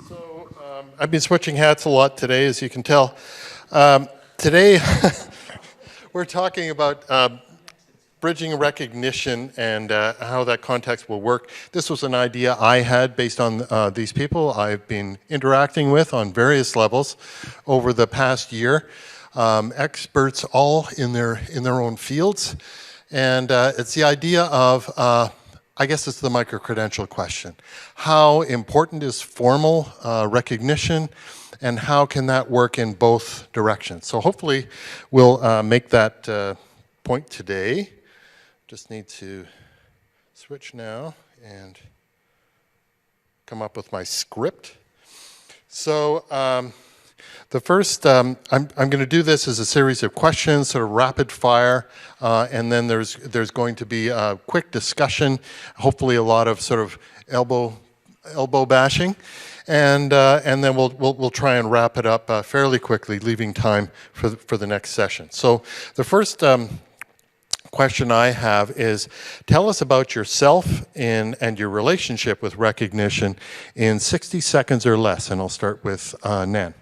So I've been switching hats a lot today, as you can tell. Today, we're talking about bridging recognition and how that context will work. This was an idea I had based on these people I've been interacting with on various levels over the past year. Experts all in their own fields. And it's the idea of I guess it's the micro-credential question. How important is formal recognition, and how can that work in both directions? So hopefully we'll make that point today. Just need to switch now and come up with my script. So the first, I'm going to do this as a series of questions, sort of rapid fire, and then there's going to be a quick discussion, hopefully a lot of sort of elbow bashing, and then we'll try and wrap it up fairly quickly, leaving time for the next session. So the first question I have is, tell us about yourself and your relationship with recognition in 60 seconds or less, and I'll start with Nan.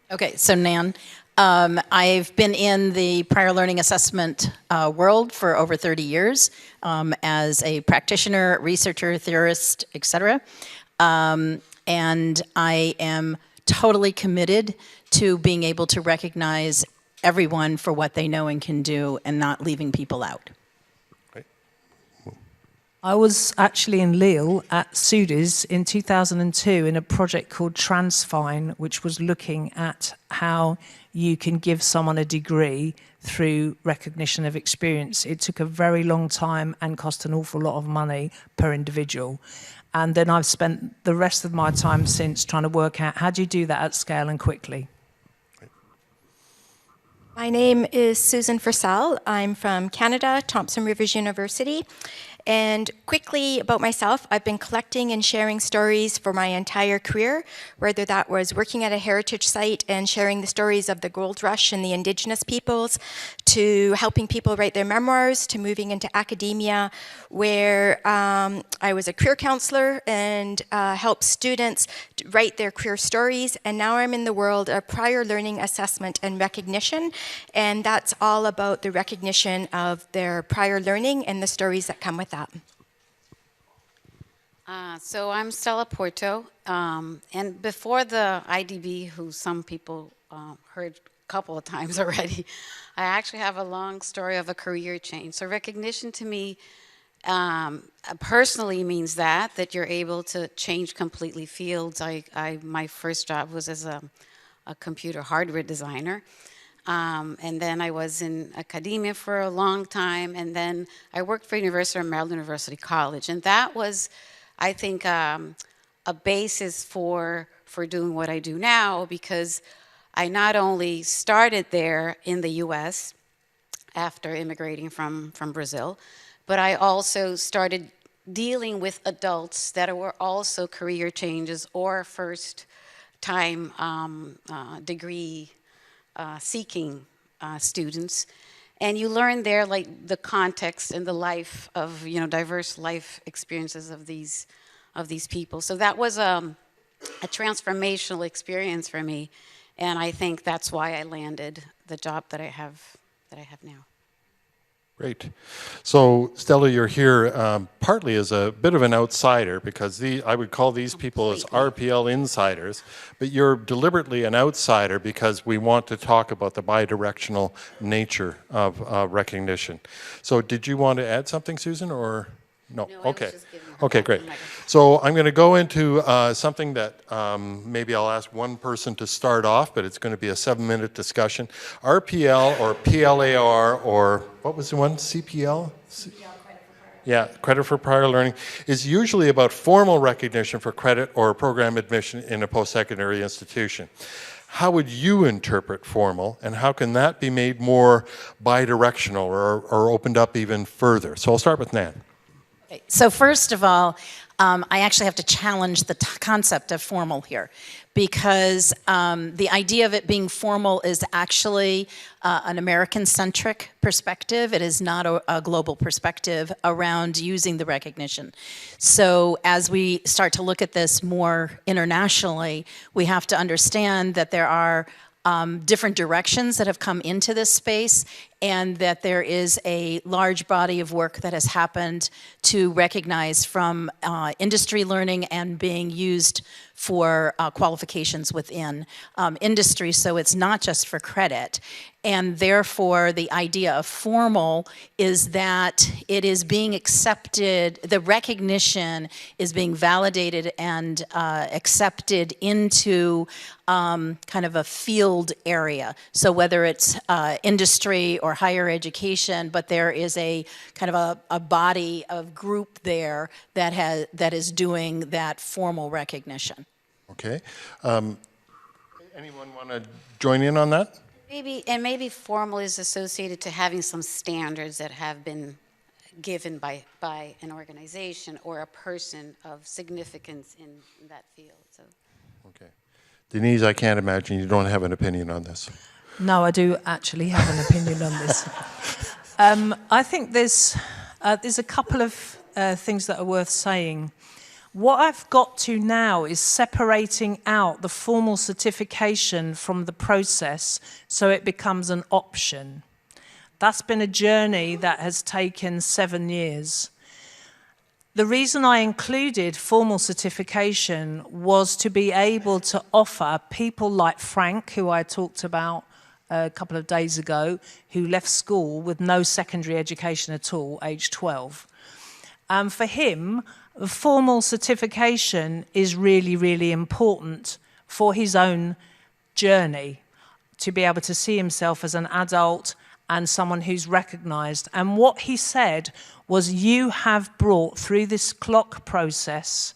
Okay, so Nan, I've been in the prior learning assessment world for over 30 years as a practitioner, researcher, theorist, etc. And I am totally committed to being able to recognize everyone for what they know and can do and not leaving people out. I was actually in Lille at SUNY-ESC in 2002 in a project called Transfine, which was looking at how you can give someone a degree through recognition of experience. It took a very long time and cost an awful lot of money per individual. And then I've spent the rest of my time since trying to work out how do you do that at scale and quickly. My name is Susan Forseille. I'm from Canada, Thompson Rivers University. And quickly about myself, I've been collecting and sharing stories for my entire career, whether that was working at a heritage site and sharing the stories of the gold rush and the indigenous peoples, to helping people write their memoirs, to moving into academia, where I was a career counselor and helped students write their career stories. And now I'm in the world of prior learning assessment and recognition, and that's all about the recognition of their prior learning and the stories that come with that. So I'm Stella Porto, and before the IDB, who some people heard a couple of times already, I actually have a long story of a career change. So recognition to me personally means that you're able to change completely fields. My first job was as a computer hardware designer. And then I was in academia for a long time, and then I worked for University of Maryland University College, and that was, I think, a basis for doing what I do now, because I not only started there in the U.S. after immigrating from Brazil, but I also started dealing with adults that were also career changes or first-time degree seeking students, and you learn there like the context and the life of diverse life experiences of these people. So that was a transformational experience for me, and I think that's why I landed the job that I have now. Great. So, Stella, you're here partly as a bit of an outsider, because I would call these people as RPL insiders, but you're deliberately an outsider because we want to talk about the bidirectional nature of recognition. So did you want to add something, Susan, or no? Okay. Okay, great. So I'm going to go into something that maybe I'll ask one person to start off, but it's going to be a 7-minute discussion. RPL or PLAR, or what was the one? CPL? Yeah, credit for prior learning, is usually about formal recognition for credit or program admission in a post-secondary institution. How would you interpret formal, and how can that be made more bidirectional or opened up even further? So I'll start with Nan. So first of all, I actually have to challenge the concept of formal here, because the idea of it being formal is actually an American-centric perspective. It is not a global perspective around using the recognition. So as we start to look at this more internationally, we have to understand that there are different directions that have come into this space, and that there is a large body of work that has happened to recognize from industry learning and being used for qualifications within industry, so it's not just for credit. And therefore, the idea of formal is that it is being accepted, the recognition is being validated and accepted into kind of a field area. So whether it's industry or higher education, but there is a kind of a body of group there that is doing that formal recognition. Okay. Anyone want to join in on that? Maybe formal is associated to having some standards that have been given by an organization or a person of significance in that field. So. Okay. Denise, I can't imagine you don't have an opinion on this. No, I do actually have an opinion on this. I think there's a couple of things that are worth saying. What I've got to now is separating out the formal certification from the process so it becomes an option. That's been a journey that has taken 7 years. The reason I included formal certification was to be able to offer people like Frank, who I talked about a couple of days ago, who left school with no secondary education at all, age 12. For him, formal certification is really, really important for his own journey, to be able to see himself as an adult and someone who's recognised. And what he said was, you have brought through this clock process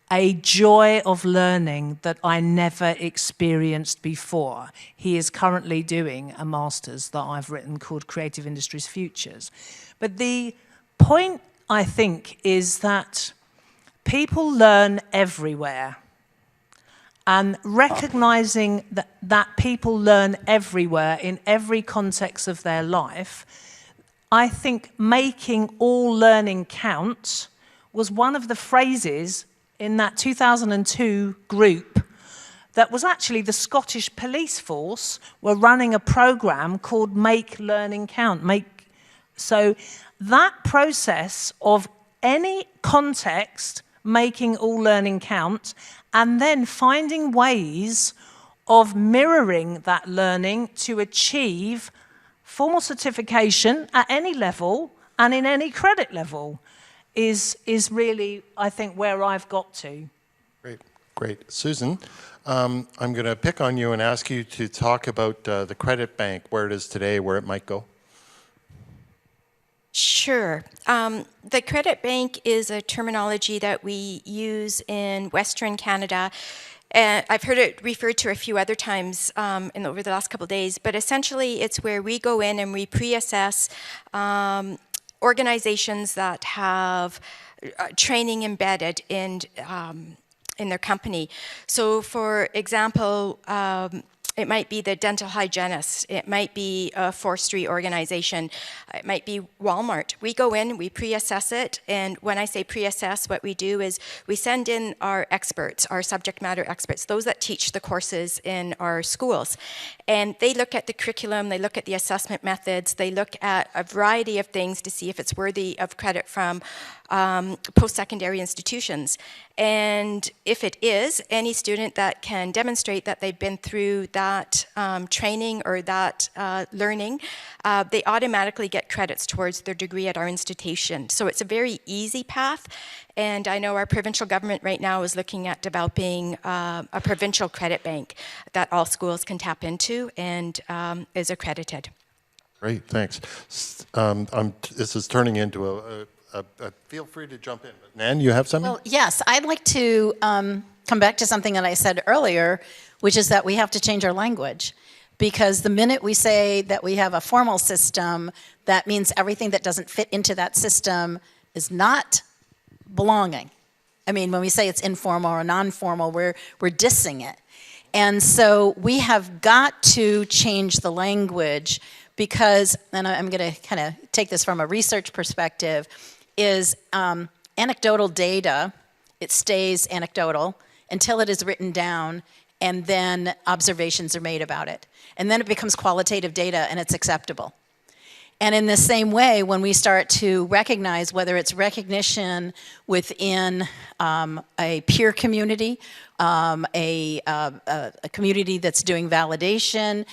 a joy of learning that I never experienced before. He is currently doing a master's that I've written called Creative Industries Futures. But the point, I think, is that people learn everywhere. And recognising that people learn everywhere in every context of their life, I think making all learning count was one of the phrases in that 2002 group that was actually the Scottish police force were running a programme called Make Learning Count. So that process of any context making all learning count, and then finding ways of mirroring that learning to achieve formal certification at any level and in any credit level is really, I think, where I've got to. Great. Susan, I'm going to pick on you and ask you to talk about the credit bank, where it is today, where it might go. Sure. The credit bank is a terminology that we use in Western Canada. I've heard it referred to a few other times over the last couple of days, but essentially it's where we go in and we pre-assess organizations that have training embedded in their company. So for example, it might be the dental hygienist, it might be a forestry organization, it might be Walmart. We go in, we pre-assess it, and when I say pre-assess, what we do is we send in our experts, our subject matter experts, those that teach the courses in our schools. And they look at the curriculum, they look at the assessment methods, they look at a variety of things to see if it's worthy of credit from post-secondary institutions. And if it is, any student that can demonstrate that they've been through that training or that learning, they automatically get credits towards their degree at our institution. So it's a very easy path. And I know our provincial government right now is looking at developing a provincial credit bank that all schools can tap into and is accredited. Great, thanks. This is turning into feel free to jump in. But Nan, you have something? Well, yes, I'd like to come back to something that I said earlier, which is that we have to change our language. Because the minute we say that we have a formal system, that means everything that doesn't fit into that system is not belonging. I mean, when we say it's informal or non-formal, we're dissing it. And so we have got to change the language because, and I'm going to kind of take this from a research perspective, is anecdotal data, it stays anecdotal until it is written down, and then observations are made about it. And then it becomes qualitative data and it's acceptable. And in the same way, when we start to recognize whether it's recognition within a peer community, a community that's doing validation,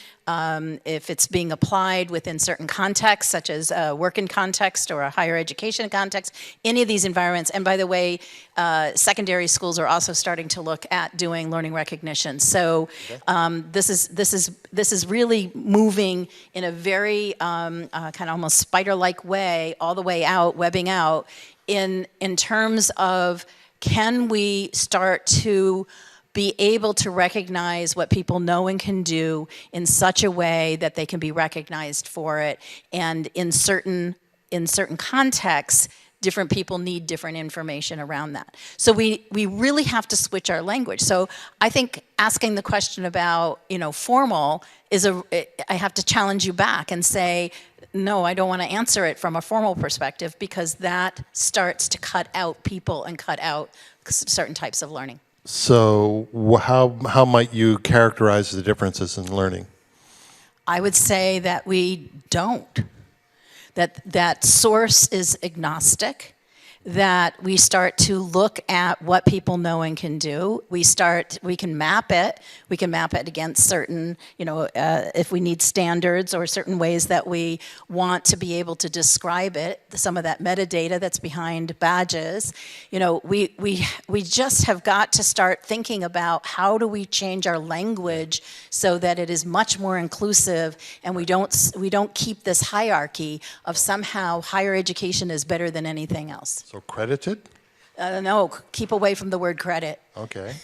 if it's being applied within certain contexts, such as a working context or a higher education context, any of these environments, and by the way, secondary schools are also starting to look at doing learning recognition. So this is really moving in a very kind of almost spider-like way, all the way out, webbing out, in terms of can we start to be able to recognize what people know and can do in such a way that they can be recognized for it, and in certain contexts, different people need different information around that. So we really have to switch our language. So I think asking the question about, formal is I have to challenge you back and say, no, I don't want to answer it from a formal perspective, because that starts to cut out people and cut out certain types of learning. So how might you characterize the differences in learning? I would say that we don't. That source is agnostic, that we start to look at what people know and can do. We can map it. We can map it against certain, if we need standards or certain ways that we want to be able to describe it, some of that metadata that's behind badges. We just have got to start thinking about how do we change our language so that it is much more inclusive, and we don't keep this hierarchy of somehow higher education is better than anything else. So credited? No, keep away from the word credit. Okay.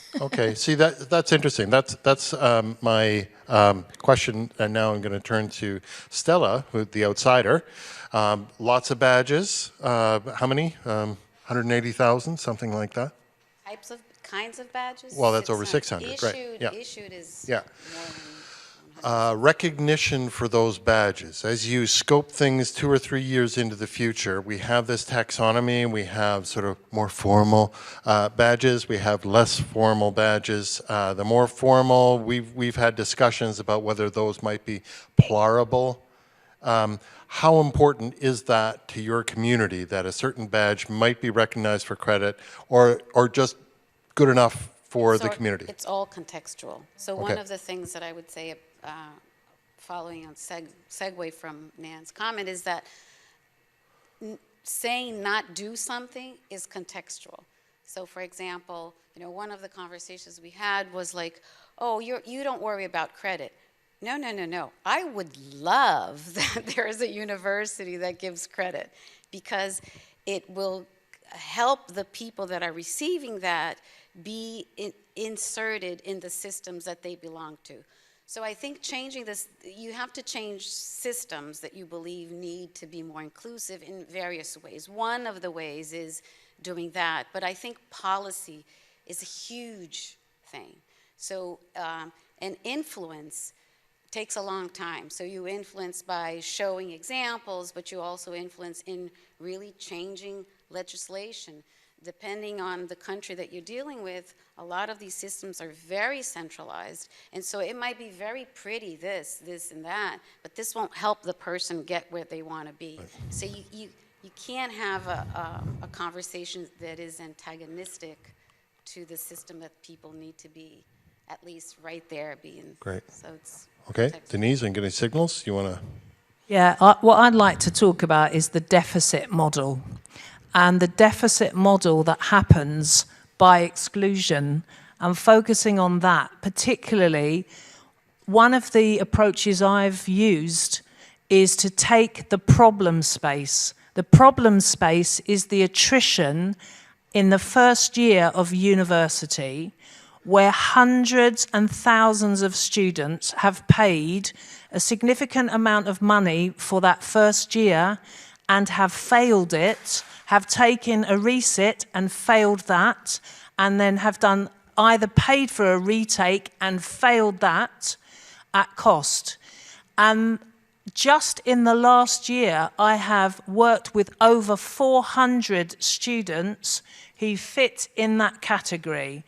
See, that's interesting. That's my question, and now I'm going to turn to Stella, the outsider. Lots of badges. How many? 180,000, something like that. Kinds of badges. Well, that's over 600, right? Yeah. Issued is Yeah. more than 100. Recognition for those badges. As you scope things 2 or 3 years into the future, we have this taxonomy, we have sort of more formal badges, we have less formal badges. The more formal, we've had discussions about whether those might be plarable. How important is that to your community, that a certain badge might be recognized for credit, or just good enough for the community? It's all contextual. So one of the things that I would say, following on segue from Nan's comment, is that saying not do something is contextual. So for example, one of the conversations we had was like, oh, you don't worry about credit. No. I would love that there is a university that gives credit, because it will help the people that are receiving that be inserted in the systems that they belong to. So I think changing this, you have to change systems that you believe need to be more inclusive in various ways. One of the ways is doing that, but I think policy is a huge thing. So, and influence takes a long time. So you influence by showing examples, but you also influence in really changing legislation. Depending on the country that you're dealing with, a lot of these systems are very centralized. And so it might be very pretty, this, and that, but this won't help the person get where they want to be. Right. So you can't have a conversation that is antagonistic to the system that people need to be at least right there being. Great. So it's okay, Denise, I'm getting signals. You want to? Yeah, what I'd like to talk about is the deficit model. And the deficit model that happens by exclusion, and focusing on that. Particularly, one of the approaches I've used is to take the problem space. The problem space is the attrition in the first year of university, where hundreds and thousands of students have paid a significant amount of money for that first year, and have failed it, have taken a resit and failed that, and then have done either paid for a retake and failed that at cost. And just in the last year, I have worked with over 400 students who fit in that category.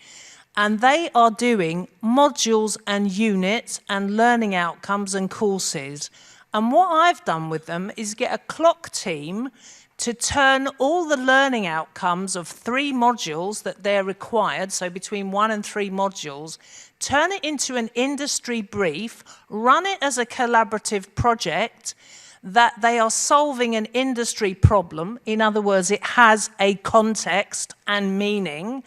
And they are doing modules and units and learning outcomes and courses. And what I've done with them is get a clock team to turn all the learning outcomes of 3 modules that they're required, so between 1 and 3 modules, turn it into an industry brief, run it as a collaborative project that they are solving an industry problem. In other words, it has a context and meaning,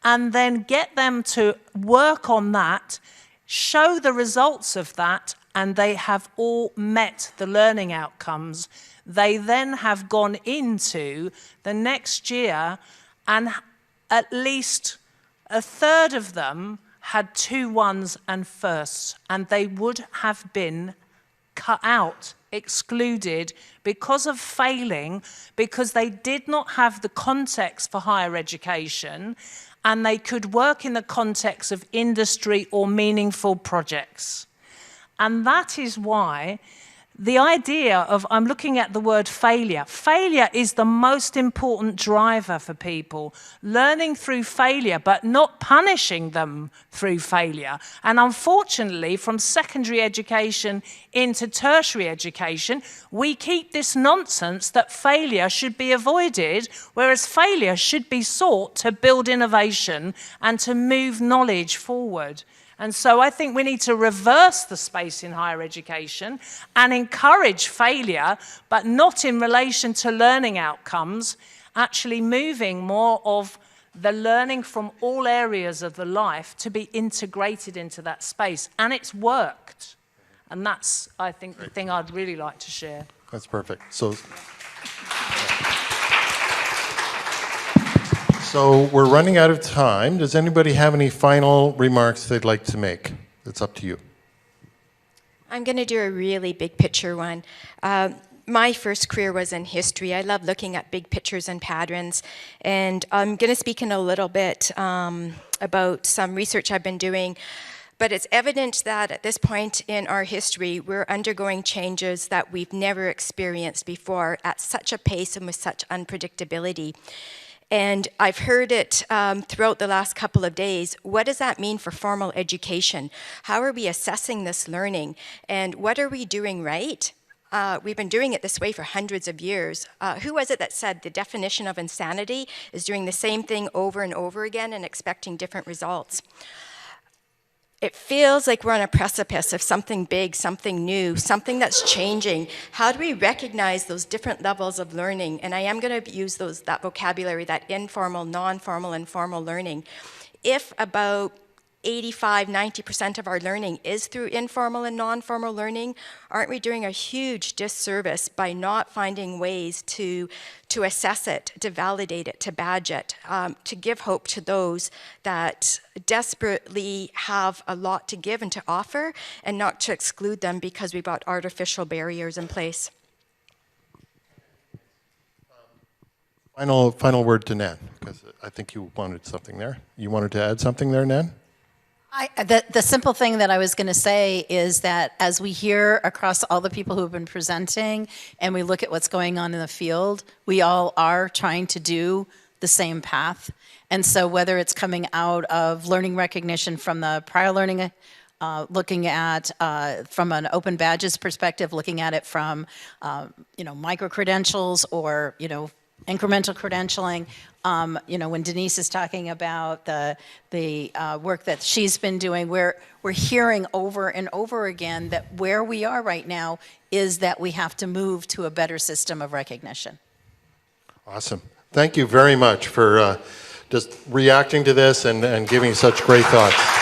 and then get them to work on that, show the results of that, and they have all met the learning outcomes. They then have gone into the next year, and at least a third of them had 2 1s and firsts, and they would have been cut out, excluded because of failing, because they did not have the context for higher education, and they could work in the context of industry or meaningful projects. And that is why the idea of, I'm looking at the word failure. Failure is the most important driver for people. Learning through failure, but not punishing them through failure. And unfortunately, from secondary education into tertiary education, we keep this nonsense that failure should be avoided, whereas failure should be sought to build innovation and to move knowledge forward. And so I think we need to reverse the space in higher education and encourage failure, but not in relation to learning outcomes, actually moving more of the learning from all areas of the life to be integrated into that space. And it's worked. And that's, I think, the thing I'd really like to share. That's perfect. So we're running out of time. Does anybody have any final remarks they'd like to make? It's up to you. I'm going to do a really big picture one. My first career was in history. I love looking at big pictures and patterns. And I'm going to speak in a little bit about some research I've been doing. But it's evident that at this point in our history, we're undergoing changes that we've never experienced before at such a pace and with such unpredictability. And I've heard it throughout the last couple of days. What does that mean for formal education? How are we assessing this learning? And what are we doing right? We've been doing it this way for hundreds of years. Who was it that said the definition of insanity is doing the same thing over and over again and expecting different results? It feels like we're on a precipice of something big, something new, something that's changing. How do we recognize those different levels of learning? And I am going to use that vocabulary, that informal, non-formal, and formal learning. If about 85–90% of our learning is through informal and non-formal learning, aren't we doing a huge disservice by not finding ways to assess it, to validate it, to badge it, to give hope to those that desperately have a lot to give and to offer, and not to exclude them because we've got artificial barriers in place? Final word to Nan, because I think you wanted something there. You wanted to add something there, Nan? The simple thing that I was going to say is that as we hear across all the people who have been presenting and we look at what's going on in the field, we all are trying to do the same path. And so whether it's coming out of learning recognition from the prior learning, looking at from an open badges perspective, looking at it from micro-credentials or incremental credentialing. When Denise is talking about the work that she's been doing, we're hearing over and over again that where we are right now is that we have to move to a better system of recognition. Awesome. Thank you very much for just reacting to this and giving such great thoughts.